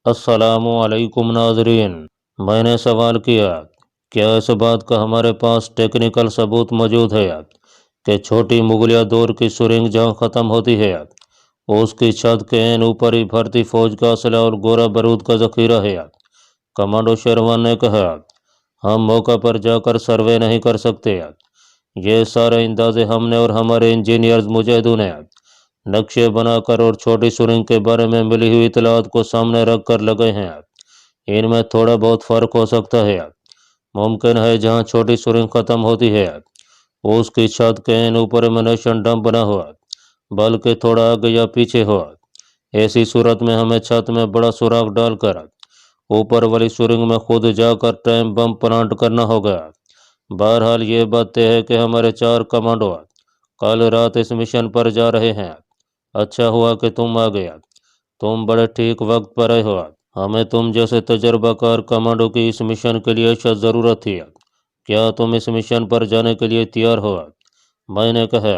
السلام علیکم ناظرین، میں نے سوال کیا، کیا اس بات کا ہمارے پاس ٹیکنیکل ثبوت موجود ہے کہ چھوٹی مغلیہ دور کی سرنگ جہاں ختم ہوتی ہے اس کی چھت کے عین اوپر ہی بھارتی فوج کا اسلحہ اور گورا بارود کا ذخیرہ ہے؟ کمانڈو شیروان نے کہا، ہم موقع پر جا کر سروے نہیں کر سکتے، یہ سارے اندازے ہم نے اور ہمارے انجینئرز مجاہدوں نے نقشے بنا کر اور چھوٹی سرنگ کے بارے میں ملی ہوئی اطلاعات کو سامنے رکھ کر لگے ہیں۔ ان میں تھوڑا بہت فرق ہو سکتا ہے، ممکن ہے جہاں چھوٹی سرنگ ختم ہوتی ہے اس کی چھت کے عین اوپر ایمونیشن ڈمپ بنا ہوا، بلکہ تھوڑا آگے یا پیچھے ہوا۔ ایسی صورت میں ہمیں چھت میں بڑا سوراخ ڈال کر اوپر والی سرنگ میں خود جا کر ٹائم بم پلانٹ کرنا ہوگا۔ بہرحال یہ بات طے ہے کہ ہمارے 4 کمانڈو کل رات اس مشن پر جا رہے ہیں۔ اچھا ہوا کہ تم آ گیا، تم بڑے ٹھیک وقت پر آئے ہو، ہمیں تم جیسے تجربہ کار کمانڈو کی اس مشن کے لیے اشد ضرورت تھی۔ کیا تم اس مشن پر جانے کے لیے تیار ہو؟ میں نے کہا،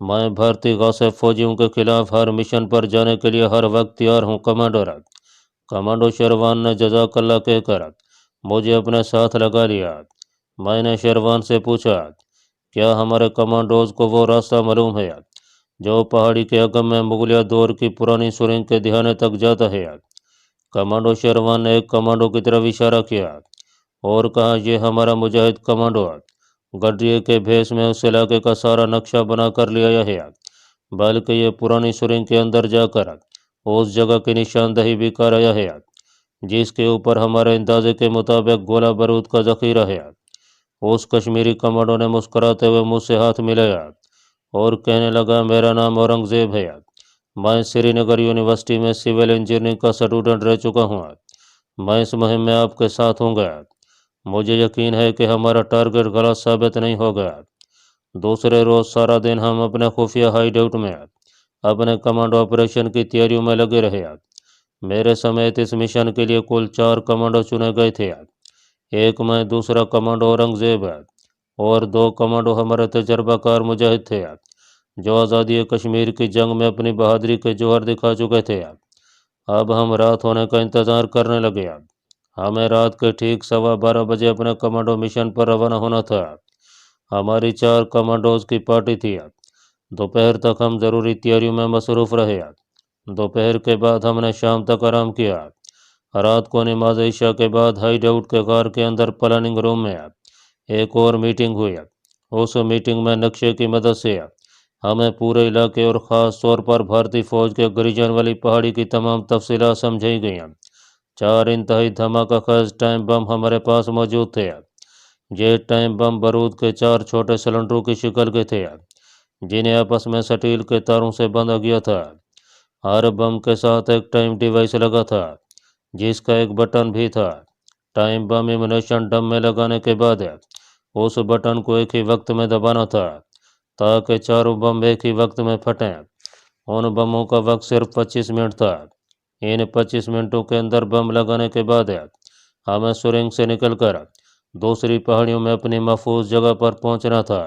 میں بھارتی غاصب فوجیوں کے خلاف ہر مشن پر جانے کے لیے ہر وقت تیار ہوں کمانڈر۔ کمانڈو شیروان نے جزاک اللہ کہہ کر مجھے اپنے ساتھ لگا لیا۔ میں نے شیروان سے پوچھا، کیا ہمارے کمانڈوز کو وہ راستہ معلوم ہے جو پہاڑی کے عقب میں مغلیہ دور کی پرانی سرنگ کے دہانے تک جاتا ہے؟ کمانڈو شیروان نے ایک کمانڈو کی طرف اشارہ کیا اور کہا، یہ ہمارا مجاہد کمانڈو گڈریے کے بھیس میں اس علاقے کا سارا نقشہ بنا کر لے آیا ہے، بلکہ یہ پرانی سرنگ کے اندر جا کر اس جگہ کی نشاندہی بھی کر آیا ہے جس کے اوپر ہمارے اندازے کے مطابق گولہ بارود کا ذخیرہ ہے۔ اس کشمیری کمانڈو نے مسکراتے ہوئے مجھ سے ہاتھ ملایا اور کہنے لگا، میرا نام اورنگزیب ہے، میں سری نگر یونیورسٹی میں سول انجینئرنگ کا اسٹوڈنٹ رہ چکا ہوں، میں اس مہم میں آپ کے ساتھ ہوں گا۔ مجھے یقین ہے کہ ہمارا ٹارگٹ غلط ثابت نہیں ہوگا۔ دوسرے روز سارا دن ہم اپنے خفیہ ہائیڈ آؤٹ میں اپنے کمانڈو آپریشن کی تیاریوں میں لگے رہے۔ میرے سمیت اس مشن کے لیے کل 4 کمانڈو چنے گئے تھے، ایک میں، دوسرا کمانڈو اورنگزیب اور 2 کمانڈو ہمارے تجربہ کار مجاہد تھے جو آزادی کشمیر کی جنگ میں اپنی بہادری کے جوہر دکھا چکے تھے۔ اب ہم رات ہونے کا انتظار کرنے لگے۔ ہمیں رات کے ٹھیک 12:15 بجے اپنے کمانڈو مشن پر روانہ ہونا تھا۔ ہماری 4 کمانڈوز کی پارٹی تھی۔ دوپہر تک ہم ضروری تیاریوں میں مصروف رہے۔ دوپہر کے بعد ہم نے شام تک آرام کیا۔ رات کو نماز عشاء کے بعد ہائیڈ آؤٹ کے غار کے اندر پلاننگ روم میں ایک اور میٹنگ ہوئی۔ اس میٹنگ میں نقشے کی مدد سے ہمیں پورے علاقے اور خاص طور پر بھارتی فوج کے گریجن والی پہاڑی کی تمام تفصیلات سمجھائی گئیں۔ 4 انتہائی دھماکہ خیز ٹائم بم ہمارے پاس موجود تھے۔ یہ ٹائم بم بارود کے 4 چھوٹے سلنڈروں کی شکل کے تھے جنہیں آپس میں سٹیل کے تاروں سے باندھا گیا تھا۔ ہر بم کے ساتھ ایک ٹائم ڈیوائس لگا تھا جس کا ایک بٹن بھی تھا۔ ٹائم بم ایمونیشن ڈم میں لگانے کے بعد اس بٹن کو ایک ہی وقت میں دبانا تھا تاکہ 4 بم ایک ہی وقت میں پھٹیں۔ ان بموں کا وقت صرف 25 منٹ تھا۔ ان 25 منٹوں کے اندر بم لگانے کے بعد ہمیں سرنگ سے نکل کر دوسری پہاڑیوں میں اپنی محفوظ جگہ پر پہنچنا تھا۔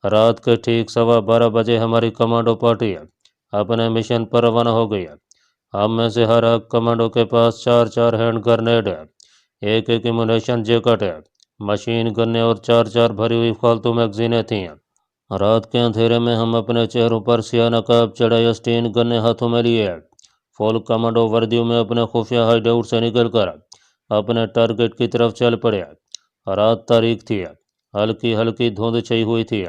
رات کے ٹھیک 12:15 بجے ہماری کمانڈو پارٹی اپنے مشن پر روانہ ہو گئی۔ ہم میں سے ہر ایک کمانڈو کے پاس 4 ہینڈ گرنیڈ، ایک ایمونیشن جیکٹ، مشین گنیں اور 4 بھری ہوئی فالتو میگزینیں تھیں۔ رات کے اندھیرے میں ہم اپنے چہروں پر سیاہ نقاب چڑھائے اسٹین گنیں ہاتھوں میں لیے فل کمانڈو وردیوں میں اپنے خفیہ ہائیڈ آؤٹ سے نکل کر اپنے ٹارگٹ کی طرف چل پڑے۔ رات تاریک تھی، ہلکی ہلکی دھند چھائی ہوئی تھی۔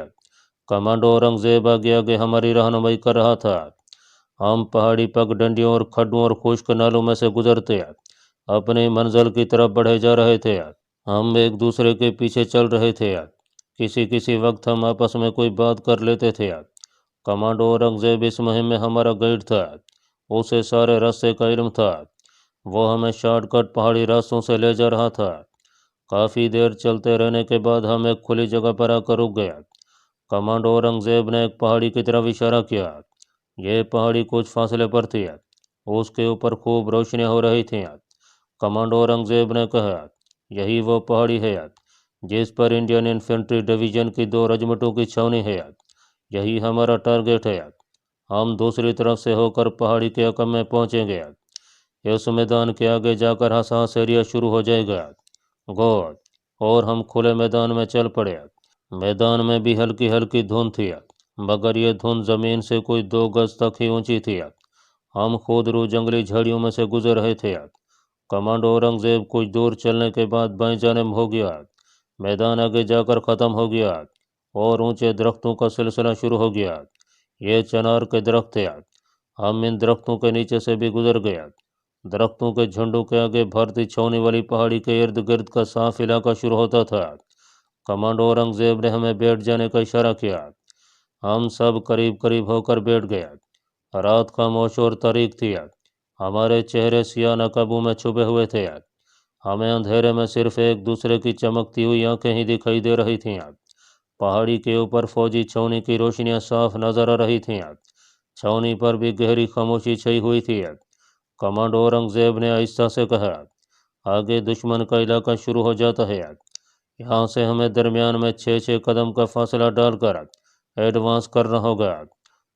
کمانڈو اورنگزیب آگے آگے ہماری رہنمائی کر رہا تھا۔ ہم پہاڑی پگ ڈنڈیوں اور کھڈوں اور خشک نالوں میں سے گزرتے اپنی منزل کی طرف بڑھے جا رہے تھے۔ ہم ایک دوسرے کے پیچھے چل رہے تھے۔ کسی وقت ہم آپس میں کوئی بات کر لیتے تھے۔ کمانڈو اورنگزیب اس مہم میں ہمارا گائیڈ تھا، اسے سارے راستے کا علم تھا، وہ ہمیں شارٹ کٹ پہاڑی راستوں سے لے جا رہا تھا۔ کافی دیر چلتے رہنے کے بعد ہم ایک کھلی جگہ پر آ کر رک گئے۔ کمانڈو اورنگزیب نے ایک پہاڑی کی طرف اشارہ کیا۔ یہ پہاڑی کچھ فاصلے پر تھی، اس کے اوپر خوب روشنیاں ہو رہی تھیں۔ کمانڈو اورنگزیب نے کہا، یہی وہ پہاڑی ہے جس پر انڈین انفینٹری ڈویژن کی 2 رجمنٹوں کی چھاونی ہے، یہی ہمارا ٹارگٹ ہے۔ ہم دوسری طرف سے ہو کر پہاڑی کے عقب میں پہنچیں گے۔ اس میدان کے آگے جا کر حساس ایریا شروع ہو جائے گا۔ گوڈ، اور ہم کھلے میدان میں چل پڑے۔ میدان میں بھی ہلکی ہلکی دھند تھی، مگر یہ دھند زمین سے کوئی 2 گز تک ہی اونچی تھی۔ ہم خود رو جنگلی جھاڑیوں میں سے گزر رہے تھے۔ کمانڈو اورنگزیب کچھ دور چلنے کے بعد بائیں جانب ہو گیا۔ میدان آگے جا کر ختم ہو گیا اور اونچے درختوں کا سلسلہ شروع ہو گیا۔ یہ چنار کے درخت تھے۔ ہم ان درختوں کے نیچے سے بھی گزر گیا۔ درختوں کے جھنڈوں کے آگے بھارتی چھاؤنی والی پہاڑی کے ارد گرد کا صاف علاقہ شروع ہوتا تھا۔ کمانڈو اورنگزیب نے ہمیں بیٹھ جانے کا اشارہ کیا۔ ہم سب قریب قریب ہو کر بیٹھ گئے۔ رات خاموش اور تاریک تھی۔ ہمارے چہرے سیاہ نقابوں میں چھپے ہوئے تھے۔ ہمیں اندھیرے میں صرف ایک دوسرے کی چمکتی ہوئی آنکھیں ہی دکھائی دے رہی تھیں۔ پہاڑی کے اوپر فوجی چھاؤنی کی روشنیاں صاف نظر آ رہی تھیں۔ چھاؤنی پر بھی گہری خاموشی چھائی ہوئی تھی۔ کمانڈو اورنگزیب نے آہستہ سے کہا، آگے دشمن کا علاقہ شروع ہو جاتا ہے۔ یہاں سے ہمیں درمیان میں 6 قدم کا فاصلہ ڈال کر ایڈوانس کرنا ہوگا،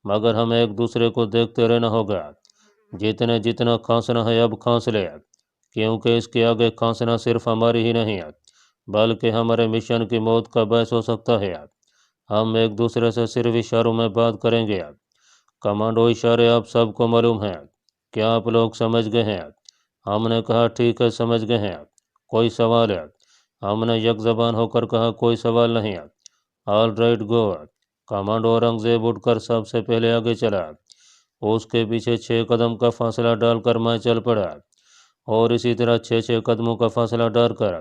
مگر ہمیں ایک دوسرے کو دیکھتے رہنا ہوگا۔ جتنا کھانسنا ہے اب کھانس لے، کیونکہ اس کے آگے کھانسنا صرف ہماری ہی نہیں بلکہ ہمارے مشن کی موت کا باعث ہو سکتا ہے۔ ہم ایک دوسرے سے صرف اشاروں میں بات کریں گے۔ کمانڈو، اشارے آپ سب کو معلوم ہیں، کیا آپ لوگ سمجھ گئے ہیں؟ ہم نے کہا ٹھیک ہے، سمجھ گئے ہیں۔ کوئی سوال ہے؟ ہم نے یک زبان ہو کر کہا کوئی سوال نہیں۔ آل رائٹ گو۔ کمانڈو اورنگزیب اٹھ کر سب سے پہلے آگے چلا۔ اس کے پیچھے 6 قدم کا فاصلہ ڈال کر میں چل پڑا، اور اسی طرح 6 قدموں کا فاصلہ ڈال کر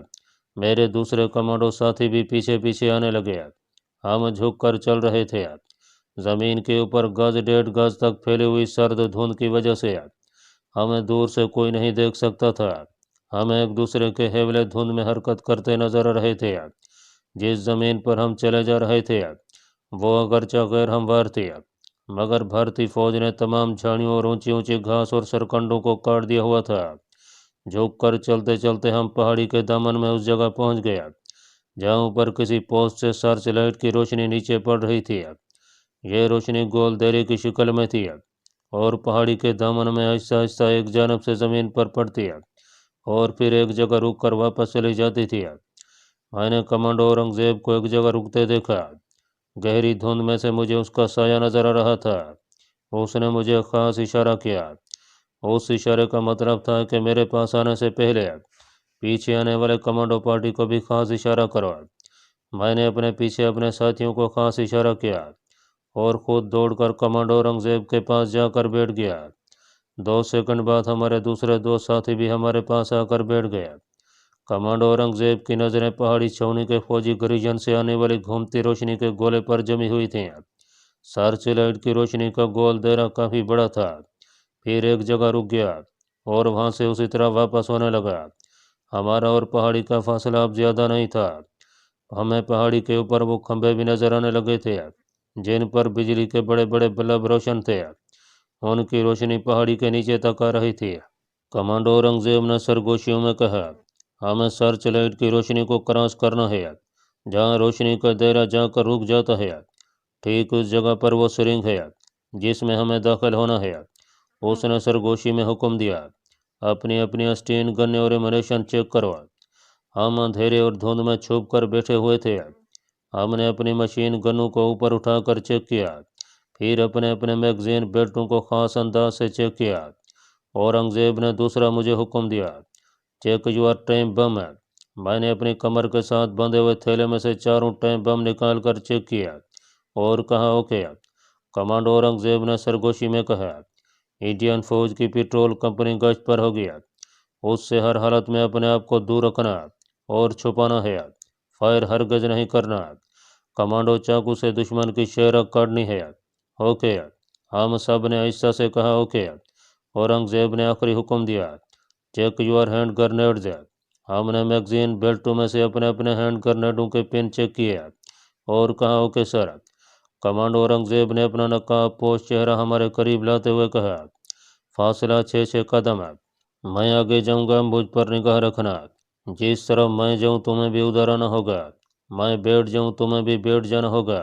میرے دوسرے کمانڈو ساتھی بھی پیچھے پیچھے آنے لگے۔ ہم جھک کر چل رہے تھے۔ زمین کے اوپر 1.5 گز تک پھیلی ہوئی سرد دھند کی وجہ سے ہمیں دور سے کوئی نہیں دیکھ سکتا تھا۔ ہم ایک دوسرے کے حوالے دھند میں حرکت کرتے نظر آ رہے تھے۔ جس زمین پر ہم چلے جا رہے تھے وہ اگرچہ غیر ہموار تھی، مگر بھارتی فوج نے تمام جھاڑیوں اور اونچی اونچی گھاس اور سرکنڈوں کو کاٹ دیا ہوا تھا۔ جھک کر چلتے چلتے ہم پہاڑی کے دامن میں اس جگہ پہنچ گیا جہاں اوپر کسی پوسٹ سے سرچ لائٹ کی روشنی نیچے پڑ رہی تھی۔ یہ روشنی گول دائرے کی شکل میں تھی اور پہاڑی کے دامن میں آہستہ آہستہ ایک جانب سے زمین پر پڑتی اور پھر ایک جگہ رک کر واپس چلی جاتی تھی۔ میں نے کمانڈو اورنگزیب کو ایک جگہ رکتے دیکھا۔ گہری دھند میں سے مجھے اس کا سایہ نظر آ رہا تھا۔ اس نے مجھے خاص اشارہ کیا۔ اس اشارے کا مطلب تھا کہ میرے پاس آنے سے پہلے پیچھے آنے والے کمانڈو پارٹی کو بھی خاص اشارہ کرو۔ میں نے اپنے پیچھے اپنے ساتھیوں کو خاص اشارہ کیا اور خود دوڑ کر کمانڈو اورنگزیب کے پاس جا کر بیٹھ گیا۔ 2 سیکنڈ بعد ہمارے دوسرے 2 ساتھی بھی ہمارے پاس آ کر بیٹھ گئے۔ کمانڈو اورنگزیب کی نظریں پہاڑی چھاؤنی کے فوجی گریجن سے آنے والی گھومتی روشنی کے گولے پر جمی ہوئی تھیں۔ سرچ لائٹ کی روشنی کا گول دائرہ کافی بڑا تھا، پھر ایک جگہ رک گیا اور وہاں سے اسی طرح واپس ہونے لگا۔ ہمارا اور پہاڑی کا فاصلہ اب زیادہ نہیں تھا۔ ہمیں پہاڑی کے اوپر وہ کھمبے بھی نظر آنے لگے تھے جن پر بجلی کے بڑے بڑے بلب روشن تھے۔ ان کی روشنی پہاڑی کے نیچے تک آ رہی تھی۔ کمانڈو اورنگزیب نے سرگوشیوں میں کہا، ہمیں سرچ لائٹ کی روشنی کو کراس کرنا ہے۔ جہاں روشنی کا دائرہ جا کر رک جاتا ہے ٹھیک اس جگہ پر وہ سرنگ ہے جس میں ہمیں داخل ہونا ہے۔ اس نے سرگوشی میں حکم دیا، اپنی اپنی اسٹین گن اور ایمونیشن چیک کرو۔ ہم اندھیرے اور دھند میں چھپ کر بیٹھے ہوئے تھے۔ ہم نے اپنی مشین گنوں کو اوپر اٹھا کر چیک کیا، پھر اپنے اپنے میگزین بیلٹوں کو خاص انداز سے چیک کیا۔ اورنگزیب نے دوسرا مجھے حکم دیا، چیک یور ٹائم بم۔ میں نے اپنی کمر کے ساتھ بندھے ہوئے تھیلے میں سے 4 ٹائم بم نکال کر چیک کیا اور کہا اوکے۔ کمانڈو اورنگزیب نے سرگوشی میں کہا، انڈین فوج کی پیٹرول کمپنی گشت پر ہوگی، اس سے ہر حالت میں اپنے آپ کو دور رکھنا اور چھپانا ہے، فائر ہرگز نہیں کرنا۔ کمانڈو چاقو سے دشمن کی شہرگ کاٹنی ہے۔ اوکے۔ ہم سب نے آہستہ سے کہا اوکے۔ اورنگزیب نے آخری حکم دیا، چیک یور ہینڈ گرنیڈز۔ ہم نے میگزین بیلٹوں میں سے اپنے اپنے ہینڈ گرنیڈوں کے پن چیک کیے اور کہا اوکے سر۔ کمانڈو اورنگزیب نے اپنا نقاب پوش چہرہ ہمارے قریب لاتے ہوئے کہا، فاصلہ 6 قدم ہے۔ میں آگے جاؤں گا، مجھ پر نگاہ رکھنا۔ جس طرف میں جاؤں تمہیں بھی ادھر آنا ہوگا، میں بیٹھ جاؤں تمہیں بھی بیٹھ جانا ہوگا۔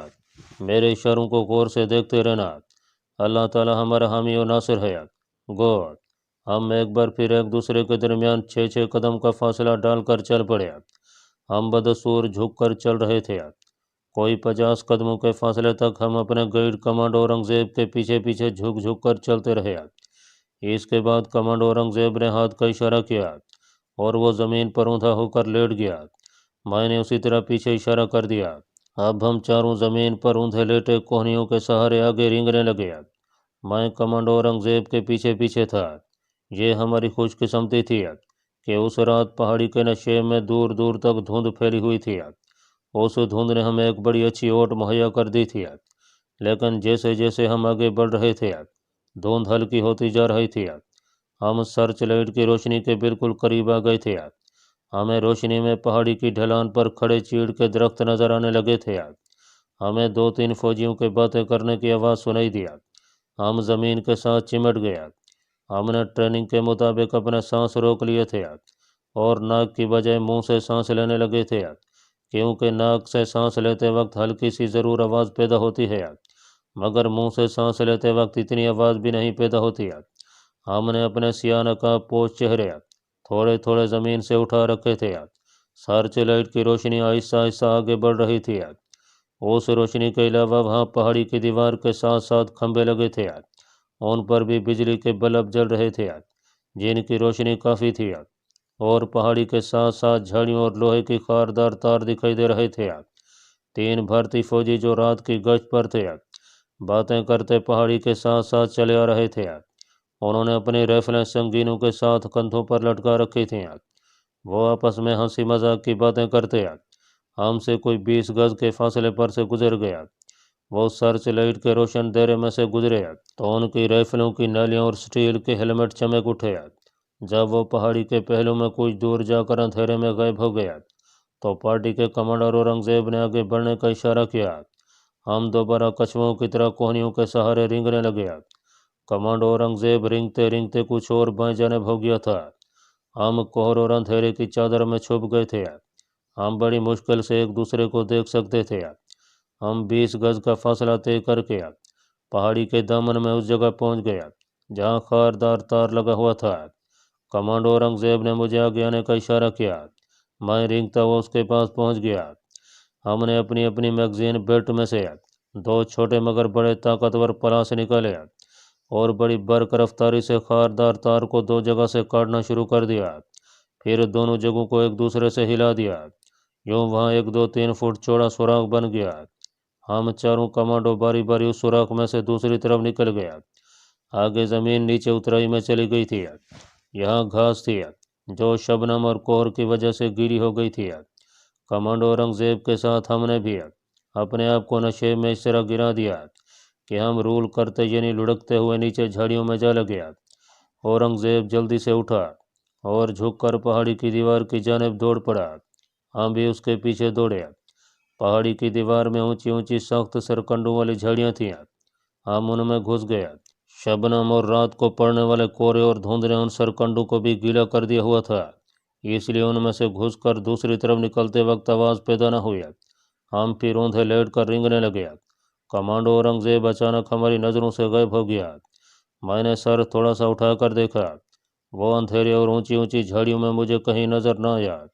میرے اشاروں کو غور سے دیکھتے رہنا۔ اللہ تعالی ہمارا حامی و ناصر ہے۔ گوڈ۔ हम एक बार फिर एक दूसरे के दरमियान 6-6 कदम का फासला डालकर चल पड़े। हम बदसूर झुक कर चल रहे थे। कोई 50 कदमों के फासले तक हम अपने गाइड कमांडो औरंगजेब के पीछे पीछे झुक झुक कर चलते रहे। इसके बाद कमांडो औरंगजेब ने हाथ का इशारा किया और वो ज़मीन पर ऊंधा होकर लेट गया। मैंने उसी तरह पीछे इशारा कर दिया। अब हम चारों ज़मीन पर ऊंधे लेटे कोहनियों के सहारे आगे रेंगने लगे। मैं कमांडो औरंगजेब के पीछे पीछे था। ये हमारी खुशकिस्मती थी कि उस रात पहाड़ी के नशे में दूर दूर तक धुंध फैली हुई थी। उस धुंध ने हमें एक बड़ी अच्छी ओट मुहैया कर दी थी। लेकिन जैसे जैसे हम आगे बढ़ रहे थे धुंध हल्की होती जा रही थी। हम सर्च लाइट की रोशनी के बिल्कुल करीब आ गए थे। हमें रोशनी में पहाड़ी की ढलान पर खड़े चीड़ के दरख्त नजर आने लगे थे। हमें 2-3 फौजियों के बातें करने की आवाज़ सुनाई दिया। हम ज़मीन के साथ चिमट गया। हमने ट्रेनिंग के मुताबिक अपने सांस रोक लिए थे और नाक की बजाय मुंह से सांस लेने लगे थे, क्योंकि नाक से सांस लेते वक्त हल्की सी ज़रूर आवाज़ पैदा होती है, मगर मुंह से सांस लेते वक्त इतनी आवाज़ भी नहीं पैदा होती है। हमने अपने सियाह नकाब पोश चेहरे थोड़े थोड़े ज़मीन से उठा रखे थे। सर्च लाइट की रोशनी आहिस्ता आहिस्ता आगे बढ़ रही थी। उस रोशनी के अलावा वहाँ पहाड़ी की दीवार के साथ साथ खंभे लगे थे। उन पर भी बिजली के बल्ब जल रहे थे, जिनकी रोशनी काफ़ी थी। और पहाड़ी के साथ साथ झाड़ियों और लोहे की खारदार तार दिखाई दे रहे थे। 3 भारतीय फौजी जो रात की गश्त पर थे बातें करते पहाड़ी के साथ साथ चले आ रहे थे। उन्होंने अपनी राइफलें संगीनों के साथ कंधों पर लटका रखी थी। वो आपस में हंसी मजाक की बातें करते। हमसे कोई 20 गज के फासले पर से गुजर गया। वो सर्च लाइट के रोशन दायरे में से गुजरे तो उनकी राइफलों की नालियां और स्टील के हेलमेट चमक उठे। जब वो पहाड़ी के पहलू में कुछ दूर जाकर अंधेरे में गायब हो गया तो पार्टी के कमांडर औरंगजेब ने आगे बढ़ने का इशारा किया। हम दोबारा कछुओं की तरह कोहनियों के सहारे रेंगने लगे। कमांडो औरंगजेब रेंगते रेंगते कुछ और बाएं जानिब हो गया था। हम कोहर और अंधेरे की चादर में छुप गए थे। हम बड़ी मुश्किल से एक दूसरे को देख सकते थे। हम 20 गज का फासला तय करके पहाड़ी के दामन में उस जगह पहुंच गया जहां खारदार तार लगा हुआ था। कमांडो औरंगजेब ने मुझे आगे आने का इशारा किया। मैं रेंगता हुआ उसके पास पहुंच गया। हमने अपनी अपनी मैगजीन बेल्ट में से 2 छोटे मगर बड़े ताकतवर पलाश निकाले और बड़ी बर्क रफ्तारी से खारदार तार को 2 जगह से काटना शुरू कर दिया। फिर दोनों जगहों को एक दूसरे से हिला दिया। यूं वहाँ 1-2-3 फुट चौड़ा सुराख बन गया। हम चारों कमांडो बारी बारी उस सुराख में से दूसरी तरफ निकल गया। आगे ज़मीन नीचे उतराई में चली गई थी। यहाँ घास थी जो शबनम और कोहर की वजह से गीली हो गई थी। कमांडो औरंगजेब के साथ हमने भी अपने आप को नशे में इस तरह गिरा दिया कि हम रूल करते यानी लुढ़कते हुए नीचे झाड़ियों में जा लगे। औरंगजेब जल्दी से उठा और झुककर पहाड़ी की दीवार की जानिब दौड़ पड़ा। हम भी उसके पीछे दौड़े। पहाड़ी की दीवार में ऊंची ऊंची सख्त सरकंडों वाली झाड़ियाँ थीं। हम उनमें घुस गए। शबनम और रात को पड़ने वाले कोहरे और धुंध ने उन सरकंडों को भी गीला कर दिया हुआ था, इसलिए उनमें से घुसकर दूसरी तरफ निकलते वक्त आवाज़ पैदा न हुई। हम फिर ऊंधे लेट कर रेंगने लगे। कमांडो औरंगजेब अचानक हमारी नज़रों से गायब हो गया। मैंने सर थोड़ा सा उठाकर देखा। वो अंधेरे और ऊंची ऊंची झाड़ियों में मुझे कहीं नजर न आया।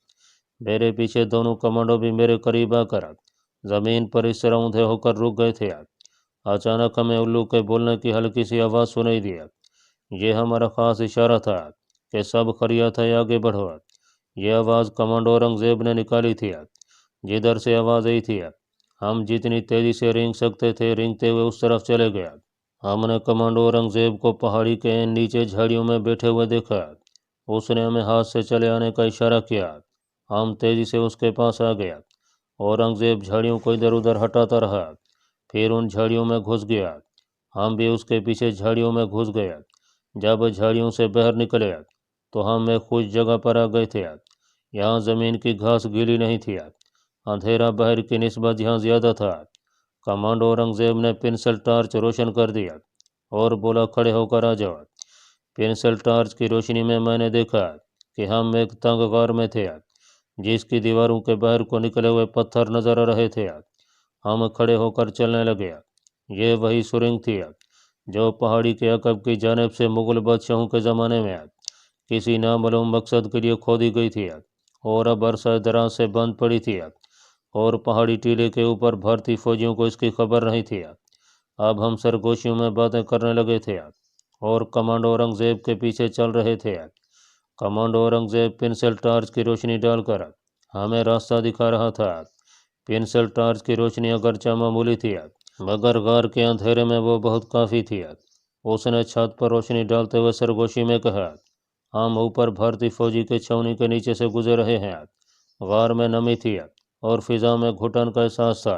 मेरे पीछे दोनों कमांडो भी मेरे करीब आकर ज़मीन पर इस तरह ऊंधे होकर रुक गए थे। अचानक हमें उल्लू के बोलने की हल्की सी आवाज़ सुनाई दी। ये हमारा ख़ास इशारा था कि सब खरिया था आगे बढ़ो। ये आवाज़ कमांडो औरंगजेब ने निकाली थी। जिधर से आवाज़ आई थी हम जितनी तेज़ी से रेंग सकते थे रेंगते हुए उस तरफ चले गए। हमने कमांडो औरंगजेब को पहाड़ी के नीचे झाड़ियों में बैठे हुए देखा। उसने हमें हाथ से चले आने का इशारा किया। हम तेज़ी से उसके पास आ गया। औरंगजेब झाड़ियों को इधर उधर हटाता रहा, फिर उन झाड़ियों में घुस गया। हम भी उसके पीछे झाड़ियों में घुस गए। जब झाड़ियों से बाहर निकले तो हम एक खुश जगह पर आ गए थे। यहाँ ज़मीन की घास गीली नहीं थी। अंधेरा बाहर की निस्बत यहाँ ज़्यादा था। कमांडो औरंगजेब ने पेंसिल टार्च रोशन कर दिया और बोला, खड़े होकर आ जाओ। पेंसिल टार्च की रोशनी में मैंने देखा कि हम एक तंग गार में थे जिसकी दीवारों के बाहर को निकले हुए पत्थर नजर आ रहे थे। हम खड़े होकर चलने लगे। ये वही सुरंग थी जो पहाड़ी के अकब की जानिब से मुग़ल बादशाहों के ज़माने में किसी नामालूम मकसद के लिए खोदी गई थी और अब अरसा दराज से बंद पड़ी थी और पहाड़ी टीले के ऊपर भारतीय फौजियों को इसकी खबर नहीं थी। अब हम सरगोशियों में बातें करने लगे थे और कमांडो औरंगज़ेब के पीछे चल रहे थे। कमांडो औरंगज़ेब पेंसिल टार्च की रोशनी डालकर हमें रास्ता दिखा रहा था। पेंसिल टार्च की रोशनी अगरचे मामूली थी मगर गार के अंधेरे में वो बहुत काफ़ी थी। उसने छत पर रोशनी डालते हुए सरगोशी में कहा, हम ऊपर भारतीय फौजी के छावनी के नीचे से गुजर रहे हैं। गार में नमी थी और फिजा में घुटन का एहसास था।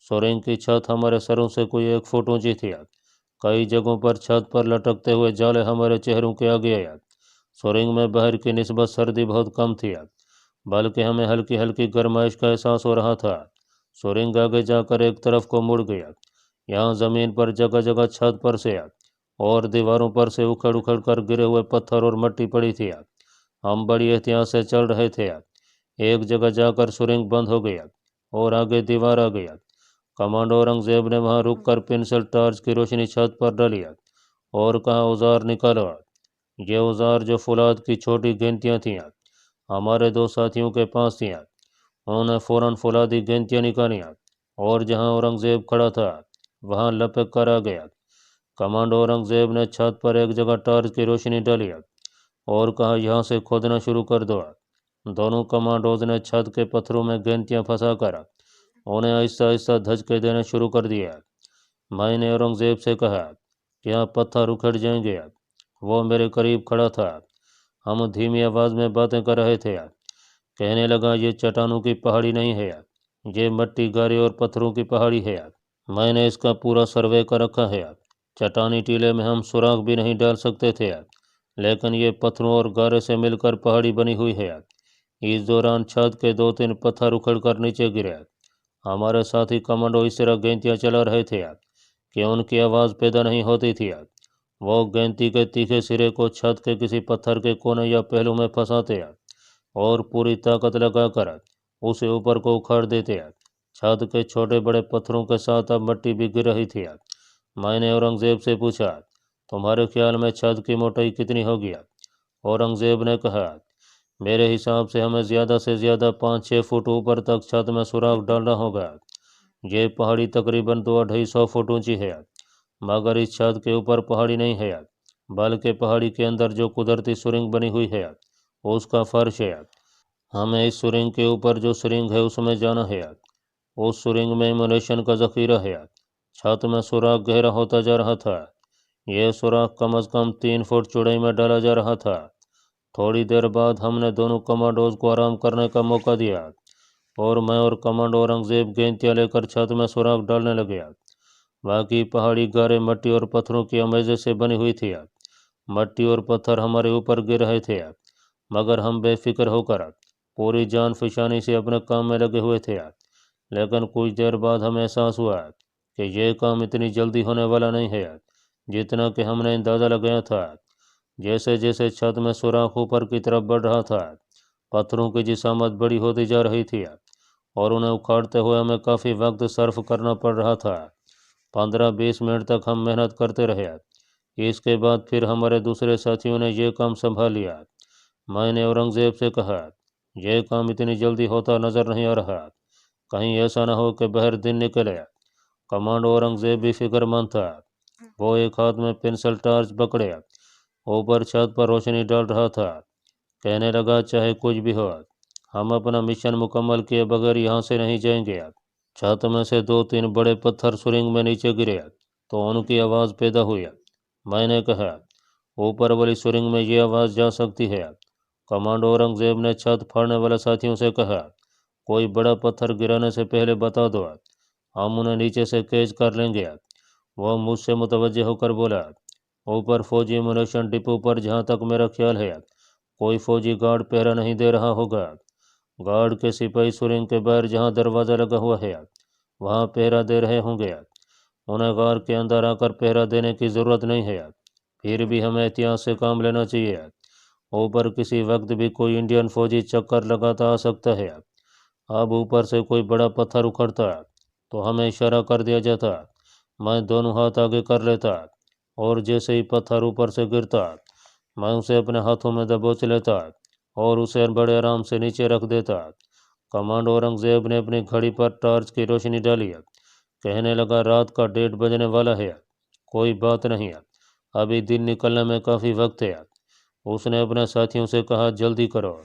सुरंग की छत हमारे सरों से कोई 1 फुट ऊंची थी। कई जगहों पर छत पर लटकते हुए जाले हमारे चेहरों के आगे आए। सुरंग में बाहर की निस्बत सर्दी बहुत कम थी, बल्कि हमें हल्की हल्की गर्माइश का एहसास हो रहा था। सुरंग आगे जाकर एक तरफ को मुड़ गया। यहाँ ज़मीन पर जगह जगह छत पर से और दीवारों पर से उखड़ उखड़ कर गिरे हुए पत्थर और मिट्टी पड़ी थी। हम बड़ी एहतियात से चल रहे थे। एक जगह जाकर सुरंग बंद हो गया और आगे दीवार आ गया। कमांडो औरंगज़ेब ने वहां रुककर पेंसिल टार्च की रोशनी छत पर डाली और कहा, औजार निकालो। ये औजार जो फौलाद की छोटी गेंतियाँ थीं हमारे 2 साथियों के पास थीं। उन्होंने फौरन फौलादी गेंतियाँ निकाली और जहां औरंगज़ेब खड़ा था वहां लपक कर आ गया। कमांडो औरंगज़ेब ने छत पर एक जगह टार्च की रोशनी डाली और कहा, यहाँ से खोदना शुरू कर दो। दोनों कमांडोज ने छत के पत्थरों में गेंतियाँ फंसाकर उन्हें आहिस्ता आहिस्ता धचके देने शुरू कर दिया। मैंने औरंगज़ेब से कहा, क्या पत्थर उखड़ जाएंगे? वो मेरे करीब खड़ा था। हम धीमी आवाज़ में बातें कर रहे थे। कहने लगा, ये चट्टानों की पहाड़ी नहीं है, ये मिट्टी गारे और पत्थरों की पहाड़ी है। मैंने इसका पूरा सर्वे कर रखा है। चट्टानी टीले में हम सुराख भी नहीं डाल सकते थे, लेकिन ये पत्थरों और गारे से मिलकर पहाड़ी बनी हुई है। इस दौरान छत के 2-3 पत्थर उखड़ कर नीचे गिरे। हमारे साथी कमांडो इस तरह गेंतियाँ चला रहे थे कि उनकी आवाज़ पैदा नहीं होती थी। वो गेंती के तीखे सिरे को छत के किसी पत्थर के कोने या पहलू में फंसाते और पूरी ताकत लगाकर उसे ऊपर को उखाड़ देते। छत के छोटे बड़े पत्थरों के साथ अब मिट्टी भी गिर रही थी। मैंने औरंगज़ेब से पूछा, तुम्हारे ख्याल में छत की मोटाई कितनी होगी? औरंगज़ेब ने कहा, मेरे हिसाब से हमें ज़्यादा से ज़्यादा 5-6 फुट ऊपर तक छत में सुराख डालना होगा। ये पहाड़ी तकरीबन 200-250 फुट ऊंची है, मगर इस छत के ऊपर पहाड़ी नहीं है, बल्कि पहाड़ी के अंदर जो कुदरती सुरंग बनी हुई है उसका फर्श है। हमें इस सुरंग के ऊपर जो सुरंग है उसमें जाना है। उस सुरंग में एमुनेशन का ज़ख़ीरा है। छत में सुराख गहरा होता जा रहा था। यह सुराख कम अज़ कम 3 फुट चौड़ाई में डाला जा रहा था। थोड़ी देर बाद हमने दोनों कमांडोज को आराम करने का मौका दिया और मैं और कमांडो औरंगज़ेब गेंतियाँ लेकर छत में सुराख डालने लगे। बाकी पहाड़ी गारे मिट्टी और पत्थरों की अमेज़े से बनी हुई थी। मिट्टी और पत्थर हमारे ऊपर गिर रहे थे, मगर हम बेफिक्र होकर पूरी जान फिशानी से अपने काम में लगे हुए थे। लेकिन कुछ देर बाद हमें एहसास हुआ कि यह काम इतनी जल्दी होने वाला नहीं है जितना कि हमने अंदाज़ा लगाया था। जैसे जैसे छत में सुराख ऊपर की तरफ बढ़ रहा था, पत्थरों की जिसामत बड़ी होती जा रही थी और उन्हें उखाड़ते हुए हमें काफ़ी वक्त सर्फ करना पड़ रहा था। 15-20 मिनट तक हम मेहनत करते रहे। इसके बाद फिर हमारे दूसरे साथियों ने यह काम संभाल लिया। मैंने औरंगज़ेब से कहा, यह काम इतनी जल्दी होता नज़र नहीं आ रहा, कहीं ऐसा न हो कि बाहर दिन निकले। कमांडो औरंगज़ेब भी फिक्रमंद था। वो एक हाथ में पेंसिल टार्च पकड़े ऊपर छत पर रोशनी डाल रहा था। कहने लगा, चाहे कुछ भी हो, हम अपना मिशन मुकम्मल किए बगैर यहाँ से नहीं जाएंगे। छत में से 2-3 बड़े पत्थर सुरंग में नीचे गिरे तो उनकी आवाज़ पैदा हुई। मैंने कहा, ऊपर वाली सुरंग में ये आवाज़ जा सकती है। कमांडो औरंगज़ेब ने छत फाड़ने वाले साथियों से कहा, कोई बड़ा पत्थर गिराने से पहले बता दो, हम उन्हें नीचे से कैच कर लेंगे। वह मुझसे मुतवज्जे होकर बोला, ऊपर फौजी एमुनेशन डिपो पर जहाँ तक मेरा ख्याल है कोई फौजी गार्ड पहरा नहीं दे रहा होगा। गार्ड के सिपाही सुरंग के बाहर जहाँ दरवाज़ा लगा हुआ है वहाँ पहरा दे रहे होंगे। उन्हें गार के अंदर आकर पहरा देने की ज़रूरत नहीं है। फिर भी हमें एहतियात से काम लेना चाहिए। ऊपर किसी वक्त भी कोई इंडियन फौजी चक्कर लगाता आ सकता है। अब ऊपर से कोई बड़ा पत्थर उखड़ता तो हमें इशारा कर दिया जाता। मैं दोनों हाथ आगे कर लेता اور جیسے ہی پتھر اوپر سے گرتا میں اسے اپنے ہاتھوں میں دبوچ لیتا اور اسے بڑے آرام سے نیچے رکھ دیتا۔ کمانڈو اورنگزیب نے اپنی گھڑی پر ٹارچ کی روشنی ڈالی، کہنے لگا رات کا 1:30 بجنے والا ہے، کوئی بات نہیں، ابھی دن نکلنے میں کافی وقت ہے۔ اس نے اپنے ساتھیوں سے کہا جلدی کرو۔